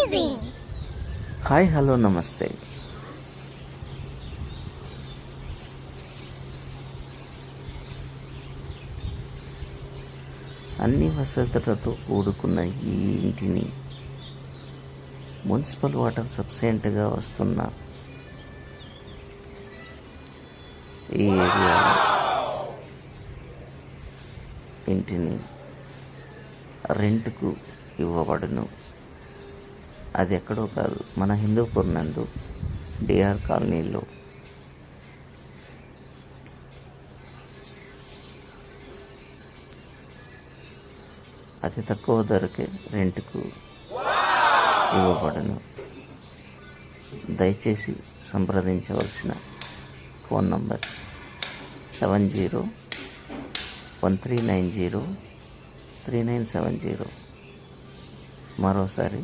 amazing. Hi hello నమస్తే. అన్ని వసతులతో కూడుకున్న ఈ ఇంటిని మున్సిపల్ వాటర్ సబ్సిడెంట్గా వస్తున్న ఈ ఏరియాలో ఇంటిని రెంట్కు ఇవ్వబడును. అది ఎక్కడో కాదు, మన హిందూపూర్ నందు డిఆర్ కాలనీలో అతి తక్కువ ధరకే రెంట్కు ఇవ్వబడును. దయచేసి సంప్రదించవలసిన ఫోన్ నంబర్ 7013903970. మరోసారి